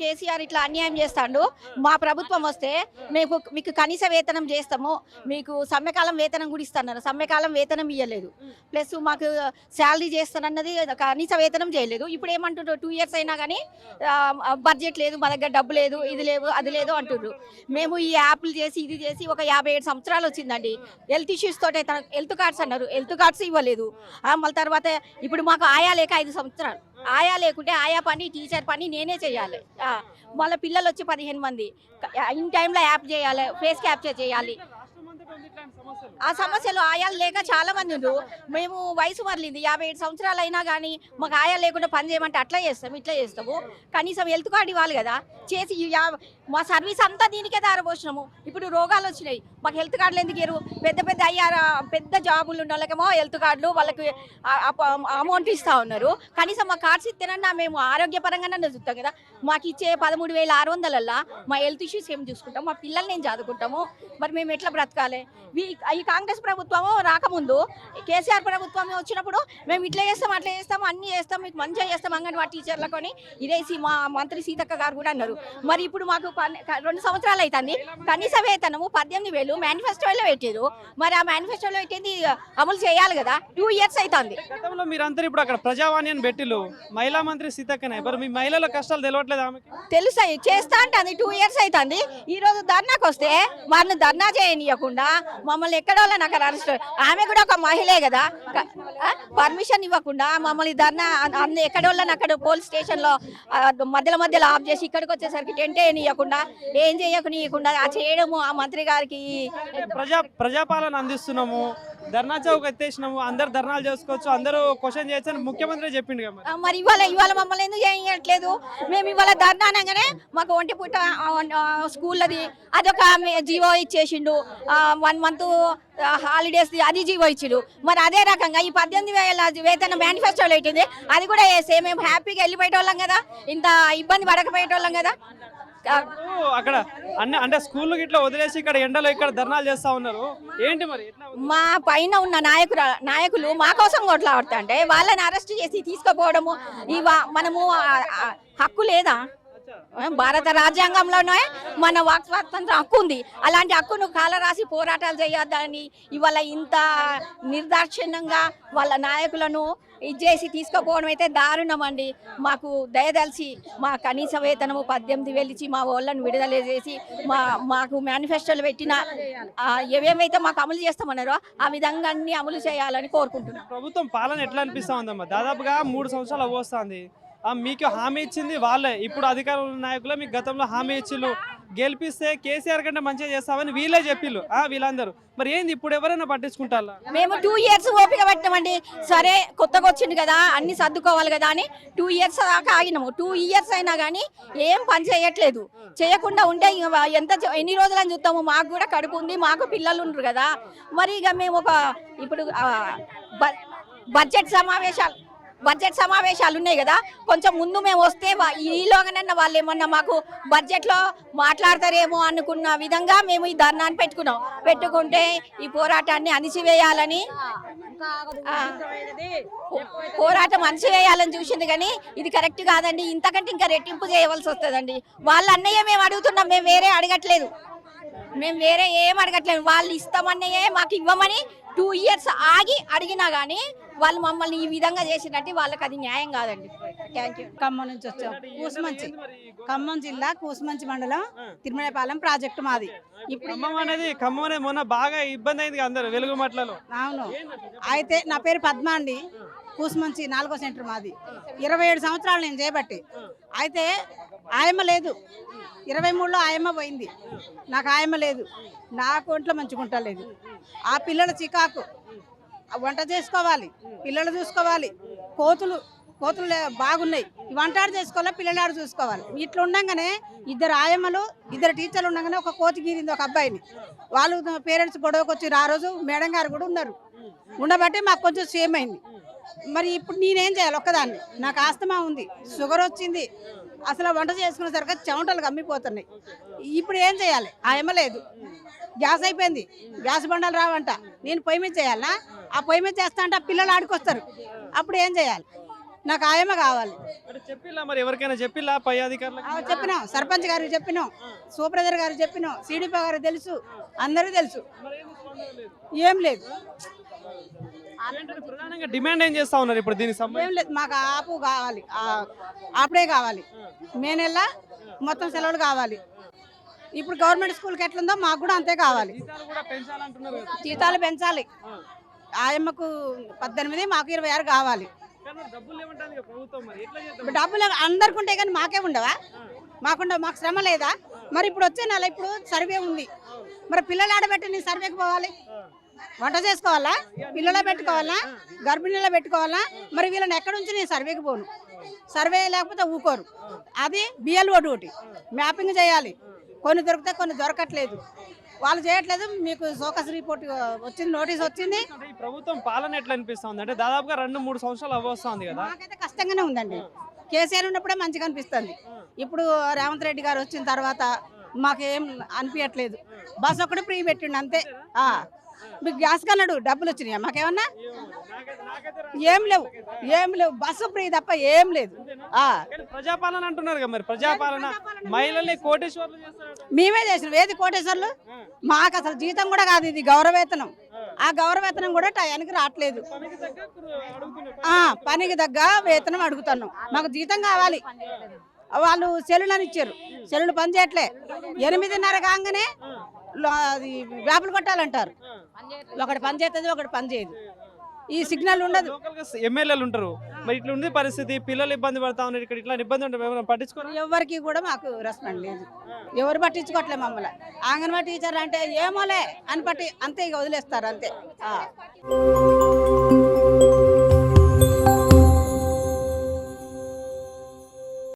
కేసీఆర్ ఇట్లా అన్యాయం చేస్తాడు, మా ప్రభుత్వం వస్తే మీకు కనీస వేతనం చేస్తాము, మీకు సమ్మెకాలం వేతనం కూడా ఇస్తున్నారు, సమ్మెకాలం వేతనం ఇవ్వలేదు, ప్లస్ మాకు శాలరీ చేస్తానన్నది కనీస వేతనం చేయలేదు. ఇప్పుడు ఏమంటుండ్రు 2 years అయినా కానీ బడ్జెట్ లేదు, మా దగ్గర డబ్బు లేదు, ఇది లేదు అది లేదు అంటుండ్రు. మేము ఈ యాప్లు చేసి ఇది చేసి ఒక 57 సంవత్సరాలు వచ్చిందండి. హెల్త్ ఇష్యూస్ తోటే హెల్త్ కార్డ్స్ అన్నారు, హెల్త్ కార్డ్స్ ఇవ్వలేదు. మళ్ళీ తర్వాత ఇప్పుడు మాకు ఆయా లేక 5 సంవత్సరాలు, ఆయా లేకుంటే ఆయా పని టీచర్ పని నేనే చేయాలి. మళ్ళీ పిల్లలు వచ్చి 15 మంది ఇన్ టైంలో యాప్ చేయాలి, ఫేస్ క్యాప్చర్ చేయాలి. ఆ సమస్యలు ఆయాలు లేక చాలా మంది ఉండ్రు. మేము వయసు మరలింది 57 సంవత్సరాలు అయినా కానీ మాకు ఆయా లేకుండా పని చేయమంటే అట్లా చేస్తాము ఇట్లా చేస్తాము. కనీసం హెల్త్ కార్డు ఇవ్వాలి కదా, చేసి మా సర్వీస్ అంతా దీనికే దారపోసినాము. ఇప్పుడు రోగాలు వచ్చినాయి, మాకు హెల్త్ కార్డులు ఎందుకు ఇయ్యరు? పెద్ద పెద్ద పెద్ద జాబులు ఉన్న వాళ్ళకేమో హెల్త్ కార్డులు వాళ్ళకి అమౌంట్ ఇస్తూ ఉన్నారు. కనీసం మా కార్డ్స్ ఇస్తేనన్నా మేము ఆరోగ్యపరంగానే చూస్తాం కదా. మాకు ఇచ్చే 13,600 మా హెల్త్ ఇష్యూస్ ఏం చూసుకుంటాం, మా పిల్లల్ని ఏం చదువుకుంటాము, మరి మేము ఎట్లా బ్రతకాలి? ఈ కాంగ్రెస్ ప్రభుత్వము రాకముందు కేసీఆర్ ప్రభుత్వం వచ్చినప్పుడు మేము ఇట్లా చేస్తాం అట్లా చేస్తాం అన్ని చేస్తాం, మీకు మంచిగా చేస్తాం అంగన్వాడీ టీచర్లకొని ఇదేసి మా మంత్రి సీతక్క గారు కూడా అన్నారు. మరి ఇప్పుడు మాకు 2 సంవత్సరాలు అవుతుంది, కనీస వేతనము 18,000 మేనిఫెస్టోలో పెట్టారు. మరి ఆ మేనిఫెస్టోలో పెట్టింది అమలు చేయాలి కదా. 2 years అవుతుంది. గతంలో మీరందరూ ఇప్పుడు అక్కడ ప్రజావాణి అని పెట్టిల్లు, మహిళా మంత్రి సీతక్కనే, మరి మీ మహిళల కష్టాలు తెలియట్లేదు ఆమెకి? తెలుసాయి, చేస్తా అంటుంది. 2 years అవుతుంది. ఈ రోజు ధర్నాకు వస్తే వాళ్ళని ధర్నా చేయనియకుండా మమ్మల్ని ఎక్కడో నాకు అరెస్ట్, ఆమె కూడా ఒక మహిళే కదా, పర్మిషన్ ఇవ్వకుండా మమ్మల్ని ధర్నా ఎక్కడోళ్ళని అక్కడ పోలీస్ స్టేషన్లో మధ్యలో ఆఫ్ చేసి ఇక్కడికి వచ్చేసరికి టెంట్ వేయకుండా ఏం చేయకుండా చేయడము ఆ మంత్రి గారికి. ప్రజాపాలన అందిస్తున్నాము, ధర్నా చౌక్ ఎత్తేసినాము, అందరు ధర్నాలు చేసుకోవచ్చు, అందరూ క్వశ్చన్ చేయొచ్చు అని ముఖ్యమంత్రి చెప్పిండు కదా. మరి ఇవాళ మమ్మల్ని ఎందుకు చేయట్లేదు? మేము ఇవాళ ధర్నా అనగానే మాకు ఒంటిపూట స్కూళ్ళది అదొక జీవో ఇచ్చేసిండు, 1 month హాలిడేస్ అది జీవో ఇచ్చిండు. మరి అదే రకంగా ఈ 18,000 వేతన మేనిఫెస్టోలో పెట్టింది, అది కూడా వేస్తే మేము హ్యాపీగా వెళ్ళిపోయేటోళ్ళం కదా, ఇంత ఇబ్బంది పడకపోయేటోళ్ళం కదా. అక్కడ అంటే స్కూల్ ఇట్లా వదిలేసి ఇక్కడ ఎండలో ఇక్కడ ధర్నాలు చేస్తా ఉన్నారు, ఏంటి మరి? మా పైన ఉన్న నాయకులు మా కోసం కొట్లాడుతా అంటే వాళ్ళని అరెస్ట్ చేసి తీసుకుపోవడము, మనము హక్కు లేదా? భారత రాజ్యాంగంలోనే మన వాక్ స్వాతంత్రం హక్కు ఉంది. అలాంటి హక్కును కాలరాసి పోరాటాలు చేయొద్దని ఇవాళ ఇంత నిర్దాక్షిణ్యంగా వాళ్ళ నాయకులను ఇచ్చేసి తీసుకుపోవడం అయితే దారుణం అండి. మాకు దయదలిచి మా కనీస వేతనము 18,000 ఇచ్చి మా వాళ్ళని విడుదల చేసి మాకు మేనిఫెస్టోలు పెట్టిన ఏమేమైతే మాకు అమలు చేస్తామన్నారో ఆ విధంగా అన్ని అమలు చేయాలని కోరుకుంటున్నాం. ప్రభుత్వం పాలన ఎట్లా అనిపిస్తా ఉందమ్మా? దాదాపుగా 3 సంవత్సరాలు అవ్వస్తుంది, మీకు హామీ ఇచ్చింది వాళ్ళే, ఇప్పుడు అధికారంలో నాయకులే మీకు గతంలో హామీ ఇచ్చిళ్ళు, గెలిపిస్తే కేసీఆర్ కంటే మంచిగా చేస్తామని వీళ్ళే చెప్పిళ్ళు వీళ్ళందరూ. మరి ఏంది ఇప్పుడు ఎవరైనా పట్టించుకుంటారా? మేము 2 years ఓపిక పట్టినామండి. సరే కొత్తగా వచ్చింది కదా అన్ని సర్దుకోవాలి కదా అని 2 years దాకా ఆగినాము. 2 years అయినా కానీ ఏం పని చేయట్లేదు. చేయకుండా ఉంటే ఎన్ని రోజులని చూస్తాము? మాకు కూడా కడుపు ఉంది, మాకు పిల్లలు ఉండరు కదా. మరి ఇక మేము ఇప్పుడు బడ్జెట్ సమావేశాలు ఉన్నాయి కదా, కొంచెం ముందు మేము వస్తే ఈలోగానన్నా వాళ్ళు ఏమన్నా మాకు బడ్జెట్లో మాట్లాడతారేమో అనుకున్న విధంగా మేము ఈ ధర్నాన్ని పెట్టుకుంటే ఈ పోరాటాన్ని అణిచివేయాలని చూసింది. కానీ ఇది కరెక్ట్ కాదండి, ఇంతకంటే ఇంకా రెట్టింపు చేయవలసి వస్తుందండి. వాళ్ళ అన్నయ్య మేము అడుగుతున్నాం, మేము వేరే అడగట్లేదు, ఏం అడగట్లేదు. వాళ్ళు ఇస్తామన్నయే మాకు ఇవ్వమని 2 years ఆగి అడిగినా కానీ వాళ్ళు మమ్మల్ని ఈ విధంగా చేసినట్టు వాళ్ళకి అది న్యాయం కాదండి. Thank you. ఖమ్మం నుంచి వచ్చాం, కూసుమంచి, ఖమ్మం జిల్లా కూసుమంచి మండలం తిరుమలపాలెం ప్రాజెక్టు మాది. ఇప్పుడు ఖమ్మం అనేది మొన్న బాగా ఇబ్బంది అయింది అందరు వెలుగుమట్లలో. అవును, అయితే నా పేరు పద్మ అండి, కూసుమంచి 4వ సెంటర్ మాది. 27 సంవత్సరాలు నేను చేయబట్టి. అయితే ఆయమ్మ లేదు, 23లో ఆయమ్మ పోయింది, నాకు ఆయమ్మ లేదు, నాకు ఒంట్లో మంచుకుంటలేదు. ఆ పిల్లల చికాకు, వంట చేసుకోవాలి, పిల్లలు చూసుకోవాలి, కోతులు బాగున్నాయి, వంటాడు చేసుకోవాలి, పిల్లలాడు చూసుకోవాలి. ఇట్లా ఉండగానే 2 ఆయమ్మలు 2 టీచర్లు ఉండగానే ఒక కోతి గీరింది ఒక అబ్బాయిని. వాళ్ళు పేరెంట్స్ గొడవకు వచ్చి ఆ రోజు మేడం గారు కూడా ఉన్నారు, ఉండబట్టి మాకు కొంచెం సేమ్ అయింది. మరి ఇప్పుడు నేనేం చేయాలి? ఒక్కదాన్ని, నాకు ఆస్తమా ఉంది, షుగర్ వచ్చింది, అసలు వంట చేసుకునేసరికి చెమటలు కమ్మిపోతున్నాయి. ఇప్పుడు ఏం చేయాలి? ఆయమ్మ లేదు, గ్యాస్ అయిపోయింది, గ్యాస్ బండలు రావంట, నేను పొయ్యి మీద చేయాలనా? ఆ పొయ్యి మీద చేస్తా అంటే ఆ పిల్లలు ఆడుకొస్తారు, అప్పుడు ఏం చేయాలి? నాకు ఆయమ్మ కావాలి. అంటే చెప్పిల్లా మరి ఎవరికైనా చెప్పిల్లా పై అధికారులకు? చెప్పినాం, సర్పంచ్ గారికి చెప్పినాం, సూపర్వైజర్ గారికి చెప్పినాం, సిడిపి గారికి తెలుసు, అందరికీ తెలుసు. మరి ఏం స్పందన లేదు? ఏం లేదు, ఏంటంటే ప్రధానంగా డిమాండ్ ఏం చేస్తా ఉన్నారు ఇప్పుడు దీనికి ఏం సంబంధించి? లేదు. మాకు ఆపు కావాలి, ఆపడే కావాలి. మే నెల మొత్తం సెలవులు కావాలి. ఇప్పుడు గవర్నమెంట్ స్కూల్కి ఎట్లుందో మాకు కూడా అంతే కావాలి. జీతాలు కూడా పెంచాలంటున్నారు కదా. జీతాలు పెంచాలి. ఆయమ్మకు 18, మాకు 26 కావాలి. కానీ మరి డబ్బులు ఏమంటారు ఇక ప్రభుత్వం, మరి ఎట్లా చేద్దాం? డబ్బులు అందరికి ఉంటాయి కానీ మాకే ఉండవా? మాకుండవు, మాకు శ్రమ లేదా? మరి ఇప్పుడు వచ్చే నెల ఇప్పుడు సర్వే ఉంది, మరి పిల్లలు ఆడబెట్టి నీ సర్వేకి పోవాలి, వంట చేసుకోవాలా, పిల్లలు పెట్టుకోవాలా, గర్భిణీలో పెట్టుకోవాలా? మరి వీళ్ళని ఎక్కడి నుంచి నేను సర్వేకి పోను. సర్వే లేకపోతే ఊకోరు. అది బిఎల్ఓ డ్యూటీ, మ్యాపింగ్ చేయాలి. కొన్ని దొరికితే కొన్ని దొరకట్లేదు, వాళ్ళు చేయట్లేదు. మీకు సోకస్ రిపోర్ట్ వచ్చింది, నోటీస్ వచ్చింది. అంటే ఈ ప్రభుత్వం పాలన ఎట్లా అనిపిస్తుంది? అంటే దాదాపుగా 2-3 సంవత్సరాలు అవ్వస్తుంది కదా. మాకైతే కష్టంగానే ఉందండి. కేసీఆర్ ఉన్నప్పుడే మంచిగా అనిపిస్తుంది. ఇప్పుడు రేవంత్ రెడ్డి గారు వచ్చిన తర్వాత మాకేం అనిపించట్లేదు. బస్ ఒకటి ఫ్రీ పెట్టిండు అంతే. మీకు గ్యాస్ కన్నాడు, డబ్బులు వచ్చినాయా మాకేమన్నా? ఏం లేవు, ఏం లేవు. బస్సు ఫ్రీ తప్ప ఏం లేదు. కానీ ప్రజాపాలన అంటున్నారు కదా, మరి ప్రజాపాలన మహిళల్ని కోటేశ్వర్లు చేస్తారు. మేమే చేసినాం. ఏది కోటేశ్వర్లు? మాకు అసలు జీతం కూడా కాదు, ఇది గౌరవేతనం. ఆ గౌరవేతనం కూడా టయానికి రావట్లేదు. పనికి తగ్గ వేతనం అడుగుతున్నాం. మాకు జీతం కావాలి. వాళ్ళు సెల్లులని ఇచ్చారు, సెల్లులు పని చేయట్లే. 8:30 కాగానే అది వేపలు కొట్టాలంటారు. ఒకటి పని చేస్తుంది, ఒకటి పని చేయదు. ఈ సిగ్నల్ ఉండదు. ఎమ్మెల్యేలు ఉంటారు, మరి ఇట్లా ఉంది పరిస్థితి. పిల్లలు ఇబ్బంది పడతా ఉన్నారు, ఇక్కడ ఇట్లా ఇబ్బంది ఉంటుంది, పట్టించుకోరు. ఎవరికి కూడా మాకు రెస్పాండ్ లేదు, ఎవరు పట్టించుకోవట్లే మమ్మల్ని. అంగన్వాడీ టీచర్ అంటే ఏమోలే అని అంతే, ఇక వదిలేస్తారు అంతే.